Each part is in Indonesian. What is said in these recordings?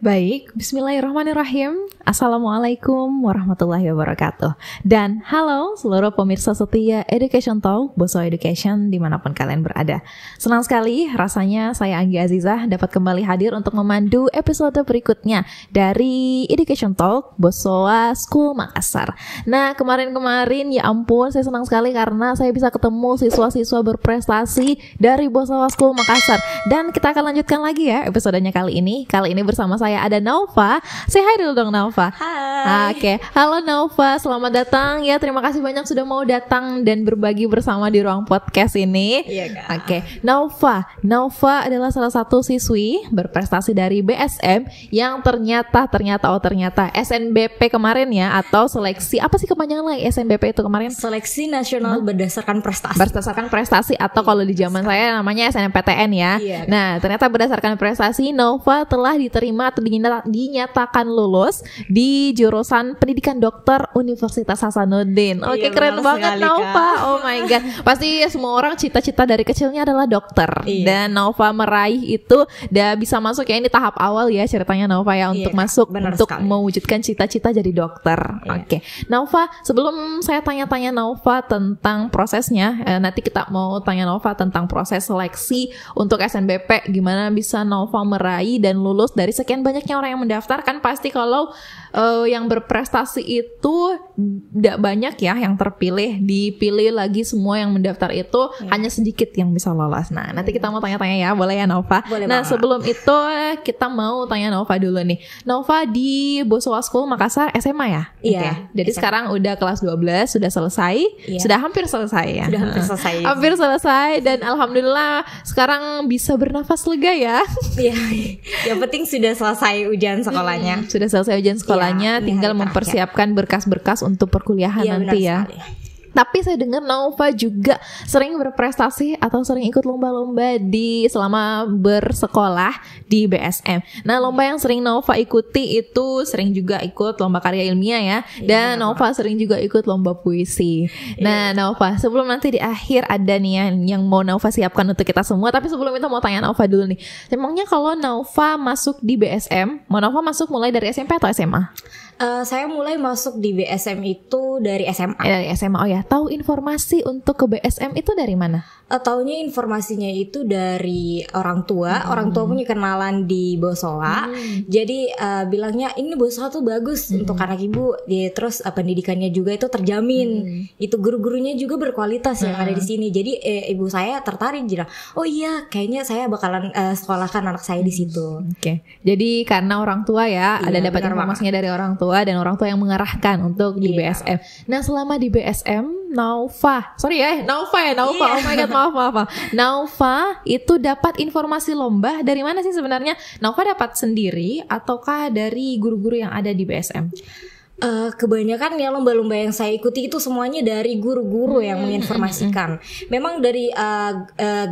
Baik, bismillahirrahmanirrahim. Assalamualaikum warahmatullahi wabarakatuh. Dan halo seluruh pemirsa setia Education Talk, Boso Education dimanapun kalian berada. Senang sekali rasanya saya Anggi Azizah dapat kembali hadir untuk memandu episode berikutnya dari Education Talk, Bosowa School Makassar. Nah, kemarin ya ampun, saya senang sekali karena saya bisa ketemu siswa-siswa berprestasi dari Bosowa School Makassar. Dan kita akan lanjutkan lagi ya episodenya kali ini. Kali ini bersama saya ada Naufa. Say hi dulu dong Naufa. Hai. Oke. Halo Naufa, selamat datang ya. Terima kasih banyak sudah mau datang dan berbagi bersama di ruang podcast ini. Iya, Kak. Oke. Naufa adalah salah satu siswi berprestasi dari BSM yang ternyata SNBP kemarin ya, atau seleksi apa sih kepanjangan lagi SNBP itu kemarin? Seleksi nasional berdasarkan prestasi. Berdasarkan prestasi atau kalau di zaman saya namanya SNMPTN ya. Iya. Nah, ternyata berdasarkan prestasi Naufa telah diterima atau dinyatakan lulus di jurusan Pendidikan Dokter Universitas Hasanuddin. Oke, Iya, keren benar banget sekali, Naufa. Kak. Oh my god. Pasti semua orang cita-cita dari kecilnya adalah dokter. Iya. Dan Naufa meraih itu udah bisa masuk ya, ini tahap awal ya ceritanya Naufa ya untuk Kak. masuk Benar untuk sekali. mewujudkan cita-cita jadi dokter. Iya. Oke. Naufa, sebelum saya tanya-tanya Naufa tentang prosesnya, nanti kita mau tanya Naufa tentang proses seleksi untuk SNBP, gimana bisa Naufa meraih dan lulus dari sekian banyaknya orang yang mendaftar. Kan pasti kalau yang berprestasi itu tidak banyak ya yang terpilih, dipilih lagi semua yang mendaftar itu hanya sedikit yang bisa lolos. Nah, nanti kita mau tanya-tanya ya, boleh ya Naufa? Boleh Nah, banget. sebelum itu kita mau tanya Naufa dulu nih. Naufa di Bosowa School Makassar SMA ya? Iya, Oke. Jadi SMA. sekarang udah kelas 12, sudah selesai, Iya. sudah hampir selesai ya? Sudah hampir selesai. Hampir selesai dan alhamdulillah sekarang bisa bernafas lega ya. Iya. Yang penting sudah selesai ujian sekolahnya. Sudah selesai ujian sekolahnya, Iya, tinggal ini hari mempersiapkan berkas-berkas untuk perkuliahan Iya, nanti benar ya. sekali. Tapi saya dengar Naufa juga sering berprestasi atau sering ikut lomba-lomba di selama bersekolah di BSM. Nah, lomba yang sering Naufa ikuti itu sering juga ikut lomba karya ilmiah ya. Dan Naufa sering juga ikut lomba puisi. Nah, Naufa, sebelum nanti di akhir ada nih yang mau Naufa siapkan untuk kita semua. Tapi sebelum itu mau tanya Naufa dulu nih. Emangnya kalau Naufa masuk di BSM, mau Naufa masuk mulai dari SMP atau SMA? Saya mulai masuk di BSM itu dari SMA. Dari SMA, oh ya. Tahu informasi untuk ke BSM itu dari mana? Taunya informasinya itu dari orang tua. Orang tua punya kenalan di Bosowa. Jadi bilangnya ini Bosowa tuh bagus untuk anak ibu. Terus pendidikannya juga itu terjamin. Itu guru-gurunya juga berkualitas yang ada di sini. Jadi ibu saya tertarik, bilang, oh iya, kayaknya saya bakalan sekolahkan anak saya di situ. Oke. Jadi karena orang tua ya, Iya, ada dapat benar informasinya dari orang tua dan orang tua yang mengarahkan untuk di Iya. BSM. Nah, selama di BSM, Naufa. Iya. Oh my god, maaf. Naufa itu dapat informasi lomba dari mana sih sebenarnya? Naufa dapat sendiri ataukah dari guru-guru yang ada di BSM? Kebanyakan ya lomba-lomba yang saya ikuti itu semuanya dari guru-guru yang menginformasikan. Memang dari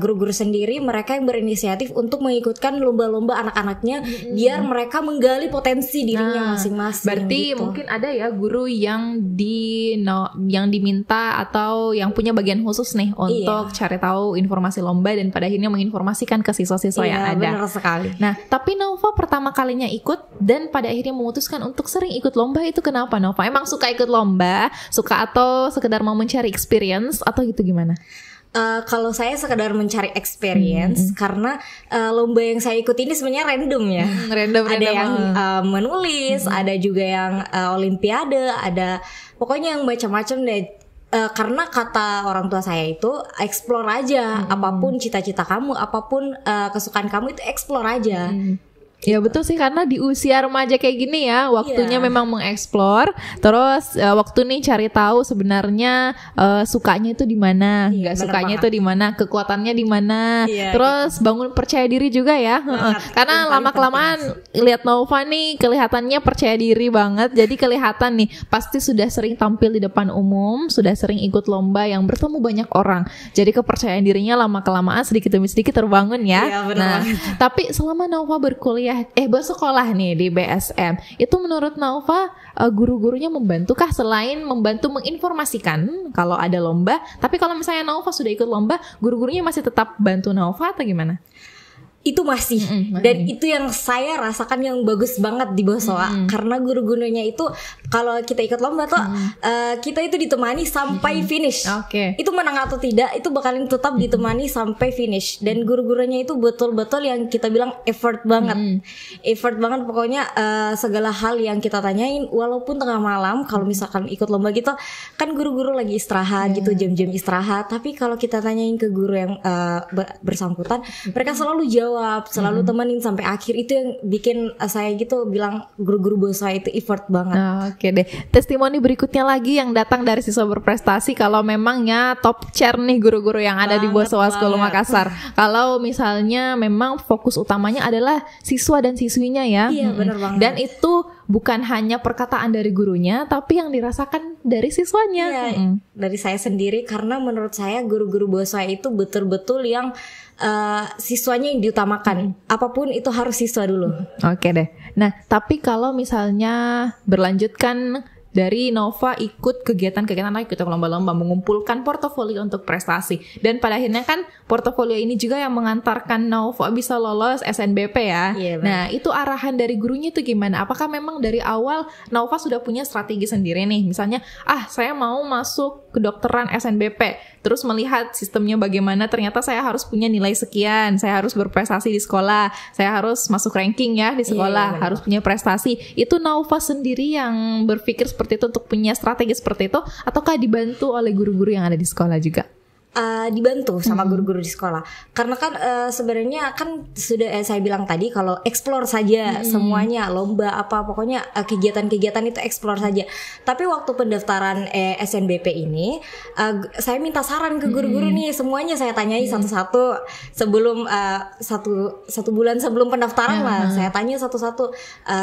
guru-guru sendiri, mereka yang berinisiatif untuk mengikutkan lomba-lomba anak-anaknya biar mereka menggali potensi dirinya masing-masing. Berarti gitu. mungkin ada ya guru yang yang diminta atau yang punya bagian khusus nih untuk cari tahu informasi lomba dan pada akhirnya menginformasikan ke siswa-siswa yang ada. Benar sekali. Nah, tapi Naufa pertama kalinya ikut dan pada akhirnya memutuskan untuk sering ikut lomba itu kenapa Naufa? Emang suka ikut lomba? Suka atau sekedar mau mencari experience atau gitu gimana? Kalau saya sekedar mencari experience karena lomba yang saya ikuti ini sebenarnya random ya. Random. Ada yang menulis, ada juga yang olimpiade, ada pokoknya yang macam-macam deh. Karena kata orang tua saya itu explore aja, apapun cita-cita kamu, apapun kesukaan kamu itu explore aja. Ya betul sih, karena di usia remaja kayak gini ya, waktunya memang mengeksplor. Terus waktu nih cari tahu sebenarnya sukanya itu di mana, nggak sukanya itu di mana, kekuatannya di mana. Terus bangun percaya diri juga ya. Karena lama-kelamaan lihat Naufa nih kelihatannya percaya diri banget. Jadi kelihatan nih pasti sudah sering tampil di depan umum, sudah sering ikut lomba yang bertemu banyak orang. Jadi kepercayaan dirinya lama-kelamaan sedikit demi sedikit terbangun ya. Iya, benar. Tapi selama Naufa bersekolah nih di BSM, itu menurut Naufa guru-gurunya membantukah selain membantu menginformasikan kalau ada lomba? Tapi kalau misalnya Naufa sudah ikut lomba, guru-gurunya masih tetap bantu Naufa atau gimana? itu masih. Dan itu yang saya rasakan yang bagus banget di BOSOA, karena guru-gurunya itu kalau kita ikut lomba tuh kita itu ditemani sampai finish. Itu menang atau tidak itu bakalan tetap ditemani sampai finish. Dan guru-gurunya itu betul-betul yang kita bilang effort banget. Effort banget pokoknya, segala hal yang kita tanyain walaupun tengah malam, kalau misalkan ikut lomba gitu kan guru-guru lagi istirahat gitu, jam-jam istirahat, tapi kalau kita tanyain ke guru yang bersangkutan, mereka selalu jawab, selalu temenin sampai akhir. Itu yang bikin saya gitu bilang guru-guru BOSOA itu effort banget. Oke deh. Testimoni berikutnya lagi yang datang dari siswa berprestasi, kalau memangnya top chair nih guru-guru yang ada di BOSOA School Makassar. Kalau misalnya memang fokus utamanya adalah siswa dan siswinya ya. Iya, benar banget. Dan itu bukan hanya perkataan dari gurunya, tapi yang dirasakan dari siswanya. Iya, dari saya sendiri, karena menurut saya guru-guru BOSOA itu betul-betul yang siswanya yang diutamakan. Apapun itu harus siswa dulu. Oke deh. Nah, tapi kalau misalnya berlanjutkan dari Nova ikut kegiatan-kegiatan lain, ikut lomba-lomba, mengumpulkan portofolio untuk prestasi, dan pada akhirnya kan portofolio ini juga yang mengantarkan Nova bisa lolos SNBP ya. Nah, itu arahan dari gurunya itu gimana? Apakah memang dari awal Nova sudah punya strategi sendiri nih? Misalnya, saya mau masuk kedokteran SNBP, terus melihat sistemnya bagaimana, ternyata saya harus punya nilai sekian, saya harus berprestasi di sekolah, saya harus masuk ranking ya di sekolah, harus punya prestasi. Itu Nova sendiri yang berpikir seperti itu untuk punya strategi seperti itu, ataukah dibantu oleh guru-guru yang ada di sekolah juga? Dibantu sama guru-guru di sekolah, karena kan sebenarnya kan sudah saya bilang tadi kalau explore saja semuanya, lomba apa pokoknya kegiatan-kegiatan itu explore saja. Tapi waktu pendaftaran SNBP ini saya minta saran ke guru-guru nih, semuanya saya tanyai satu-satu sebelum satu bulan sebelum pendaftaran lah, saya tanya satu-satu,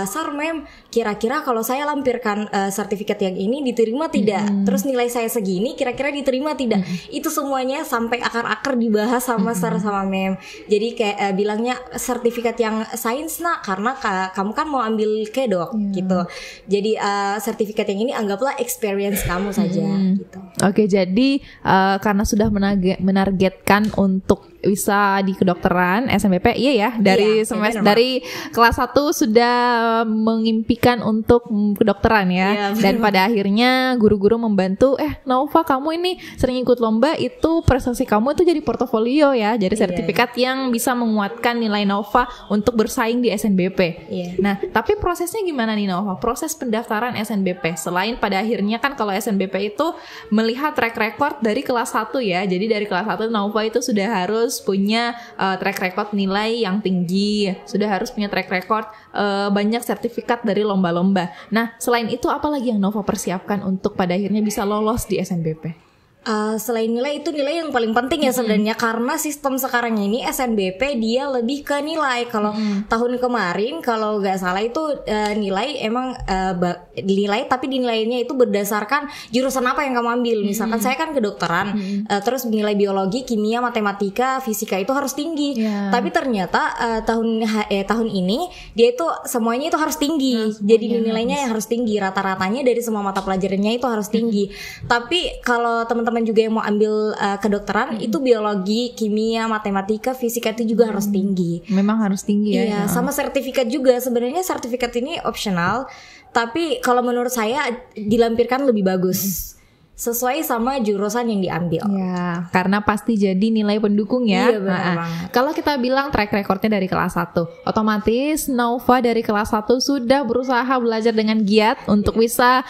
Sar, Mem, kira-kira kalau saya lampirkan sertifikat yang ini diterima tidak? Terus nilai saya segini, kira-kira diterima tidak? Itu semua sampai akar-akar dibahas sama Sar sama Mem. Jadi kayak bilangnya sertifikat yang sains nak, karena kamu kan mau ambil kedok gitu. Jadi sertifikat yang ini anggaplah experience kamu saja gitu. Oke, jadi karena sudah menargetkan untuk bisa di kedokteran SNBP, iya ya, dari semester dari kelas 1 sudah mengimpikan untuk kedokteran ya. Dan pada akhirnya guru-guru membantu, Nova, kamu ini sering ikut lomba, itu prestasi kamu itu jadi portofolio ya, jadi sertifikat yang bisa menguatkan nilai Nova untuk bersaing di SNBP. Nah, tapi prosesnya gimana nih Nova? Proses pendaftaran SNBP, selain pada akhirnya kan kalau SNBP itu melihat track record dari kelas 1 ya, jadi dari kelas 1 Nova itu sudah harus punya track record nilai yang tinggi, sudah harus punya track record banyak sertifikat dari lomba-lomba. Nah, selain itu apa lagi yang Nova persiapkan untuk pada akhirnya bisa lolos di SNBP? Selain nilai, itu nilai yang paling penting ya sebenarnya, karena sistem sekarang ini SNBP dia lebih ke nilai. Kalau tahun kemarin kalau nggak salah itu nilai emang nilai, tapi dinilainya itu berdasarkan jurusan apa yang kamu ambil. Misalkan saya kan kedokteran, terus nilai biologi, kimia, matematika, fisika itu harus tinggi. Tapi ternyata tahun ini dia itu semuanya itu harus tinggi. Jadi nilainya yang harus tinggi, rata-ratanya dari semua mata pelajarannya itu harus tinggi. Tapi kalau teman-teman juga yang mau ambil kedokteran, itu biologi, kimia, matematika, fisika itu juga harus tinggi. Memang harus tinggi ya. Iya, sama sertifikat juga. Sebenarnya sertifikat ini optional, tapi kalau menurut saya dilampirkan lebih bagus. Sesuai sama jurusan yang diambil. Ya, karena pasti jadi nilai pendukung ya. Iya, benar banget. Kalau kita bilang track recordnya dari kelas 1, otomatis Nova dari kelas 1 sudah berusaha belajar dengan giat untuk bisa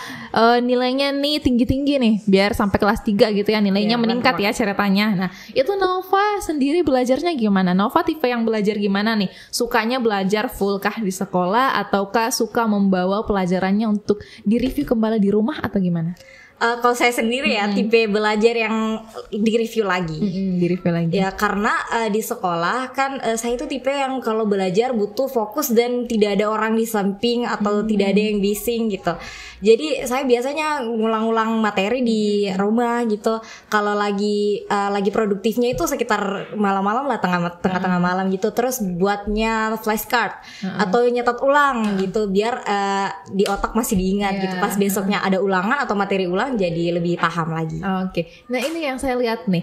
nilainya nih tinggi-tinggi nih, biar sampai kelas 3 gitu ya nilainya meningkat ya ceritanya. Nah, itu Nova sendiri belajarnya gimana? Nova tipe yang belajar gimana nih? Sukanya belajar full kah di sekolah, ataukah suka membawa pelajarannya untuk direview kembali di rumah atau gimana? Kalau saya sendiri ya tipe belajar yang di-review lagi. Di-review lagi. Ya karena di sekolah kan saya itu tipe yang kalau belajar butuh fokus dan tidak ada orang di samping atau tidak ada yang bising gitu. Jadi saya biasanya ngulang-ulang materi di rumah gitu. Kalau lagi produktifnya itu sekitar malam-malam lah, tengah-tengah malam gitu. Terus buatnya flashcard atau nyetat ulang gitu biar di otak masih diingat gitu. Pas besoknya ada ulangan atau materi ulang, ulang jadi lebih paham lagi. Oke. Nah ini yang saya lihat nih,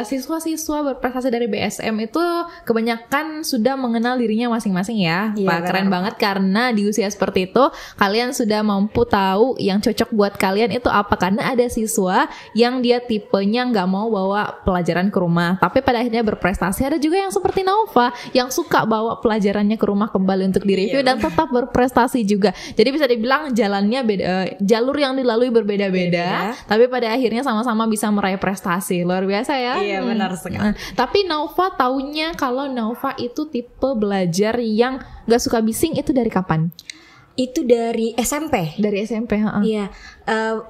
siswa-siswa berprestasi dari BSM itu kebanyakan sudah mengenal dirinya masing-masing ya. Iya, Pak, keren banget karena di usia seperti itu kalian sudah mampu tahu yang cocok buat kalian itu apa. Karena ada siswa yang dia tipenya nggak mau bawa pelajaran ke rumah, tapi pada akhirnya berprestasi. Ada juga yang seperti Nova yang suka bawa pelajarannya ke rumah kembali untuk direview dan tetap berprestasi juga. Jadi bisa dibilang jalannya beda, jalur yang dilalui berbeda-beda, tapi pada akhirnya sama-sama bisa meraih prestasi. Luar biasa ya. Iya, benar sekali. Tapi Nova taunya kalau Nova itu tipe belajar yang gak suka bising itu dari kapan? Itu dari SMP. Dari SMP, Iya,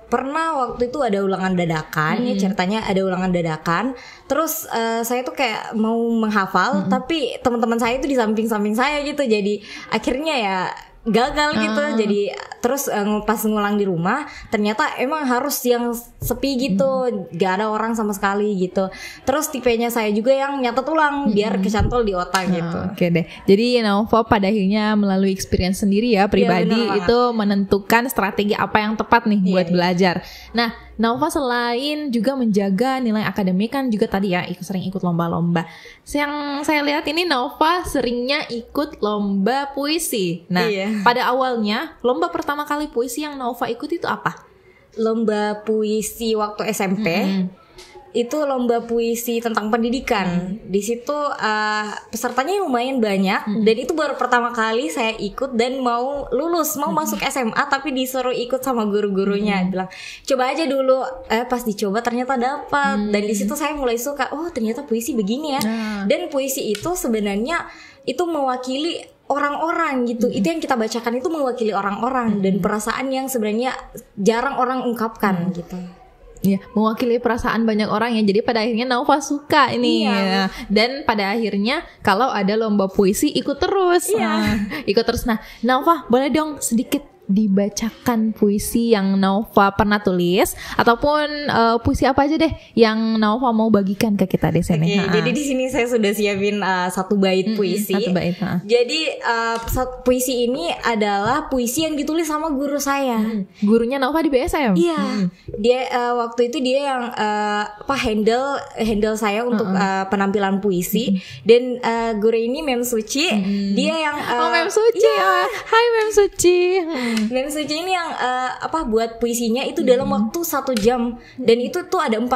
pernah waktu itu ada ulangan dadakan, ya ceritanya ada ulangan dadakan. Terus saya tuh kayak mau menghafal, tapi teman-teman saya itu di samping-samping saya gitu. Jadi akhirnya ya gagal gitu. Jadi terus pas ngulang di rumah ternyata emang harus yang sepi gitu, gak ada orang sama sekali gitu. Terus tipenya saya juga yang nyatet ulang biar kecantol di otak gitu. Oke deh. Jadi Nova pada akhirnya melalui experience sendiri ya pribadi itu menentukan strategi apa yang tepat nih buat belajar. Nah, Nova selain juga menjaga nilai akademik kan juga tadi ya sering ikut lomba-lomba. Yang saya lihat ini Nova seringnya ikut lomba puisi. Nah, pada awalnya lomba pertama kali puisi yang Nova ikut itu apa? Lomba puisi waktu SMP. Itu lomba puisi tentang pendidikan. Di situ pesertanya lumayan banyak dan itu baru pertama kali saya ikut dan mau lulus, mau masuk SMA tapi disuruh ikut sama guru-gurunya. Bilang, "Coba aja dulu." Pas dicoba ternyata dapat. Dan di situ saya mulai suka, oh ternyata puisi begini ya. Dan puisi itu sebenarnya itu mewakili orang-orang gitu. Itu yang kita bacakan itu mewakili orang-orang dan perasaan yang sebenarnya jarang orang ungkapkan gitu. Iya, mewakili perasaan banyak orang ya. Jadi pada akhirnya Nova suka ini ya. Dan pada akhirnya kalau ada lomba puisi ikut terus. Ikut terus. Nah, Nova boleh dong sedikit dibacakan puisi yang Nova pernah tulis ataupun puisi apa aja deh yang Nova mau bagikan ke kita di sini. Jadi di sini saya sudah siapin satu bait puisi. Satu bait. Jadi puisi ini adalah puisi yang ditulis sama guru saya. Gurunya Nova di BSM. Iya. Dia waktu itu dia yang handle saya untuk penampilan puisi dan guru ini Mem Suci. Dia yang Mem Suci. Hai Mem Suci. Mem Suci ini yang buat puisinya itu dalam waktu 1 jam dan itu tuh ada 6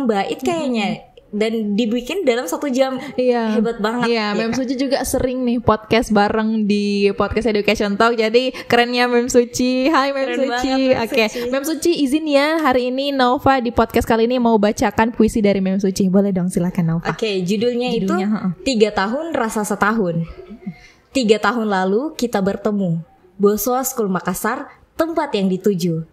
bait kayaknya dan dibikin dalam 1 jam. Hebat banget. Mem Suci juga sering nih podcast bareng di podcast Education Talk. Jadi kerennya Mem Suci. Hai Mem Suci. Oke, Mem Suci izin ya hari ini Nova di podcast kali ini mau bacakan puisi dari Mem Suci. Boleh dong, silakan Nova. Oke, judulnya itu 3 tahun rasa setahun. 3 tahun lalu kita bertemu. Bosowa School Makassar, tempat yang dituju.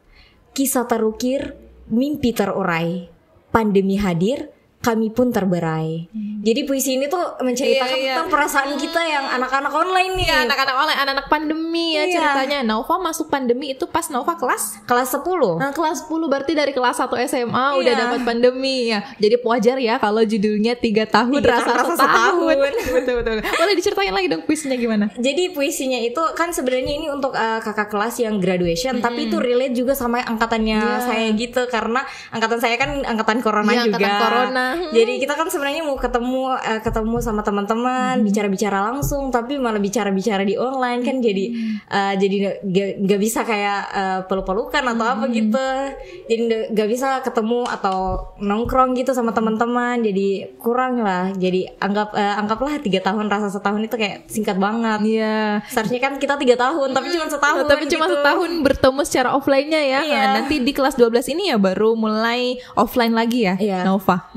Kisah terukir, mimpi terurai. Pandemi hadir, kami pun terberai. Jadi puisi ini tuh menceritakan tentang perasaan kita yang anak-anak online nih. Anak-anak online, anak-anak pandemi ya ceritanya. Nova masuk pandemi itu pas Nova kelas 10. Nah, kelas 10 berarti dari kelas 1 SMA udah dapat pandemi ya. Jadi wajar ya kalau judulnya 3 tahun rasa setahun. Betul. Boleh diceritain lagi dong puisinya gimana? Jadi puisinya itu kan sebenarnya ini untuk kakak kelas yang graduation, tapi itu relate juga sama angkatannya saya gitu karena angkatan saya kan angkatan corona juga. Angkatan corona. Jadi kita kan sebenarnya mau ketemu sama teman-teman, bicara-bicara langsung, tapi malah bicara-bicara di online kan jadi nggak bisa kayak peluk-pelukan atau apa gitu. Jadi nggak bisa ketemu atau nongkrong gitu sama teman-teman. Jadi kurang lah. Jadi anggaplah 3 tahun rasa setahun itu kayak singkat banget. Iya. Seharusnya kan kita 3 tahun, tapi cuma setahun. Tapi cuma setahun bertemu secara offline-nya ya. Nanti di kelas 12 ini ya baru mulai offline lagi ya, Nova.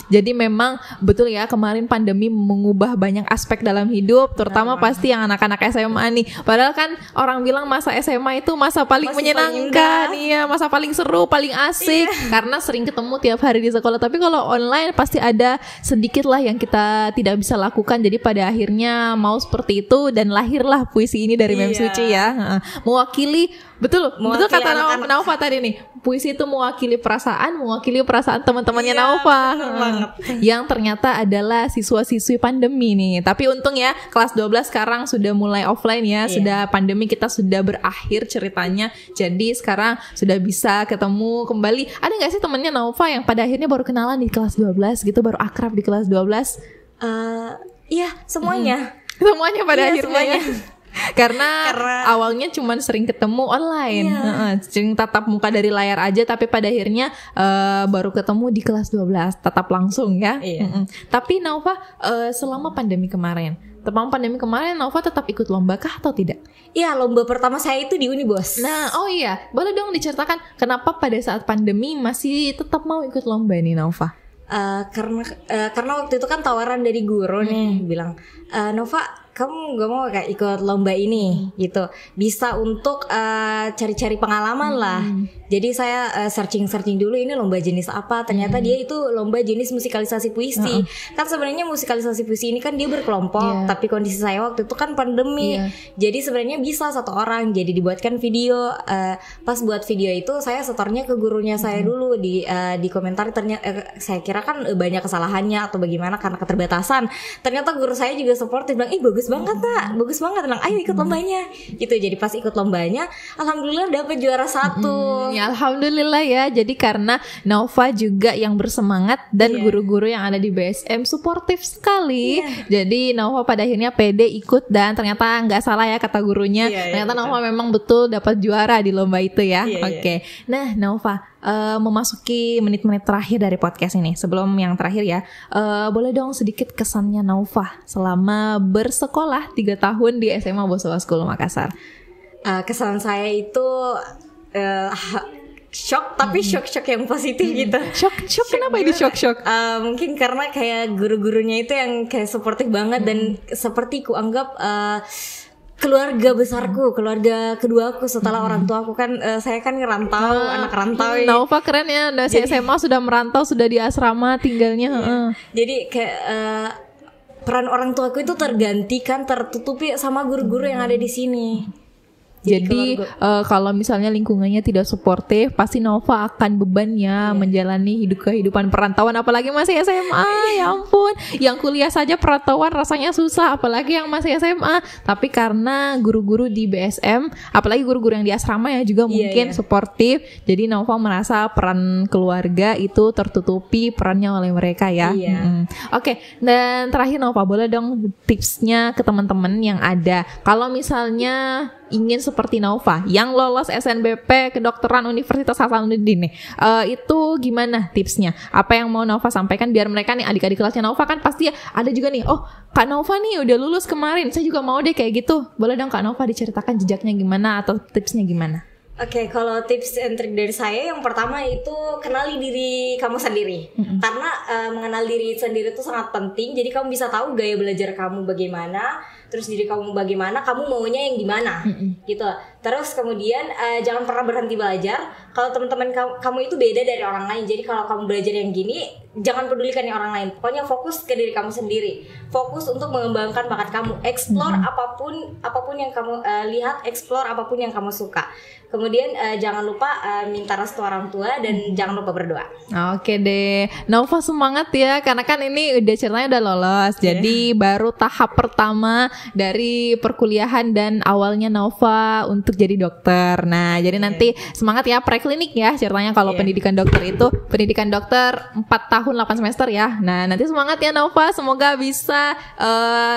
Jadi memang betul ya kemarin pandemi mengubah banyak aspek dalam hidup, terutama pasti yang anak-anak SMA nih. Padahal kan orang bilang masa SMA itu masa paling menyenangkan, masa paling seru, paling asik karena sering ketemu tiap hari di sekolah. Tapi kalau online pasti ada sedikit lah yang kita tidak bisa lakukan. Jadi pada akhirnya mau seperti itu dan lahirlah puisi ini dari Mem Suci ya. Mewakili Betul kata anak-anak. Naufa tadi nih. Puisi itu mewakili perasaan teman-temannya Naufa. Yang ternyata adalah siswa-siswi pandemi nih. Tapi untung ya kelas 12 sekarang sudah mulai offline ya. Sudah pandemi kita sudah berakhir ceritanya. Jadi sekarang sudah bisa ketemu kembali. Ada gak sih temannya Naufa yang pada akhirnya baru kenalan di kelas 12 gitu, baru akrab di kelas 12? Iya, semuanya. Semuanya pada akhirnya semuanya. Karena awalnya cuman sering ketemu online, sering tatap muka dari layar aja, tapi pada akhirnya baru ketemu di kelas 12 tatap langsung ya. Tapi Naufa selama pandemi kemarin Naufa tetap ikut lomba kah atau tidak? Iya, lomba pertama saya itu di Unibos. Nah, boleh dong diceritakan kenapa pada saat pandemi masih tetap mau ikut lomba nih Naufa? Karena waktu itu kan tawaran dari guru nih bilang, Nova, kamu gak mau kayak ikut lomba ini gitu, bisa untuk cari-cari pengalaman lah. Jadi saya searching dulu ini lomba jenis apa. Ternyata dia itu lomba jenis musikalisasi puisi. Kan sebenarnya musikalisasi puisi ini kan dia berkelompok, tapi kondisi saya waktu itu kan pandemi. Jadi sebenarnya bisa satu orang. Jadi dibuatkan video. Pas buat video itu saya setornya ke gurunya saya dulu di komentar. Ternyata saya kira kan banyak kesalahannya atau bagaimana karena keterbatasan. Ternyata guru saya juga supportif, bilang, bagus banget nak, bagus banget, bilang ayo ikut lombanya gitu. Jadi pas ikut lombanya alhamdulillah dapat juara 1. Ya alhamdulillah ya. Jadi karena Naufa juga yang bersemangat dan guru-guru yang ada di BSM suportif sekali. Jadi Naufa pada akhirnya pede ikut dan ternyata nggak salah ya kata gurunya. Ternyata Naufa memang betul dapat juara di lomba itu ya. Oke. Nah Naufa, memasuki menit-menit terakhir dari podcast ini. Sebelum yang terakhir ya, boleh dong sedikit kesannya Naufa selama bersekolah 3 tahun di SMA Bosowa School Makassar. Kesan saya itu shock, tapi shock yang positif gitu. Shock kenapa ini shock? Mungkin karena kayak guru-gurunya itu yang kayak suportif banget dan seperti ku anggap keluarga besarku, keluarga keduaku setelah orang tua aku kan. Saya kan ngerantau, anak rantau. Naufa keren ya, udah SMA sudah merantau, sudah di asrama tinggalnya. Jadi kayak peran orang tuaku itu tergantikan, tertutupi sama guru-guru yang ada di sini. Jadi kalau misalnya lingkungannya tidak suportif, pasti Naufa akan bebannya menjalani kehidupan perantauan, apalagi masih SMA. Ya ampun, yang kuliah saja perantauan rasanya susah, apalagi yang masih SMA. Tapi karena guru-guru di BSM, apalagi guru-guru yang di asrama ya juga mungkin suportif. Jadi Naufa merasa peran keluarga itu tertutupi perannya oleh mereka ya. Oke, dan terakhir Naufa, boleh dong tipsnya ke teman-teman yang ada kalau misalnya ingin seperti Naufa yang lolos SNBP kedokteran Universitas Hasanuddin nih, itu gimana tipsnya? Apa yang mau Naufa sampaikan biar mereka nih adik-adik kelasnya Naufa kan pasti ada juga nih, oh Kak Naufa nih udah lulus kemarin, saya juga mau deh kayak gitu. Boleh dong Kak Naufa diceritakan jejaknya gimana atau tipsnya gimana? Oke, kalau tips and trick dari saya yang pertama itu kenali diri kamu sendiri. Karena mengenal diri sendiri itu sangat penting. Jadi kamu bisa tahu gaya belajar kamu bagaimana, terus diri kamu bagaimana, kamu maunya yang gimana, gitu. Terus kemudian jangan pernah berhenti belajar. Kalau teman-teman kamu itu beda dari orang lain, jadi kalau kamu belajar yang gini, jangan pedulikan yang orang lain. Pokoknya fokus ke diri kamu sendiri. Fokus untuk mengembangkan bakat kamu. Explore apapun yang kamu lihat, explore apapun yang kamu suka. Kemudian jangan lupa minta restu orang tua dan jangan lupa berdoa. Oke deh, Naufa semangat ya, karena kan ini udah ceritanya udah lolos. Jadi baru tahap pertama dari perkuliahan dan awalnya Naufa untuk jadi dokter. Nah, jadi nanti semangat ya preklinik ya ceritanya kalau pendidikan dokter itu. Pendidikan dokter 4 tahun 8 semester ya. Nah, nanti semangat ya Naufa, semoga bisa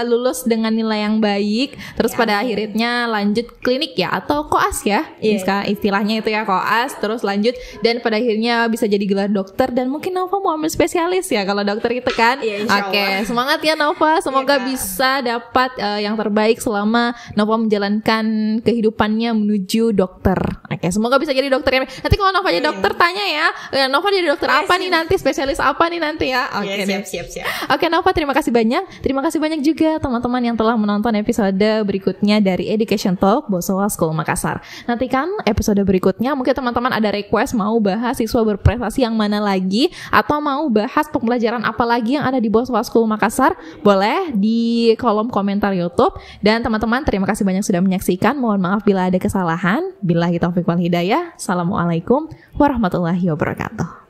lulus dengan nilai yang baik. Terus pada akhirnya lanjut klinik ya atau koas ya. Istilahnya itu ya koas, terus lanjut dan pada akhirnya bisa jadi gelar dokter dan mungkin Naufa mau ambil spesialis ya kalau dokter itu kan. Oke, semangat ya Naufa, semoga bisa dapat yang terbaik selama Naufa menjalankan kehidupannya menuju dokter. Oke, semoga bisa jadi dokter ya. Nanti kalau Naufa jadi dokter tanya ya, Naufa jadi dokter apa nih nanti, spesialis apa nih nanti ya. Oke, siap. Oke Naufa, terima kasih banyak. Terima kasih banyak juga teman-teman yang telah menonton episode berikutnya dari Education Talk Bosowa School Makassar. Nantikan episode berikutnya, mungkin teman-teman ada request mau bahas siswa berprestasi yang mana lagi, atau mau bahas pembelajaran apa lagi yang ada di Bosowa School Makassar, boleh di kolom komentar YouTube. Dan teman-teman terima kasih banyak sudah menyaksikan. Mohon maaf bila ada kesalahan, billahi taufiq wal hidayah. Assalamualaikum warahmatullahi wabarakatuh.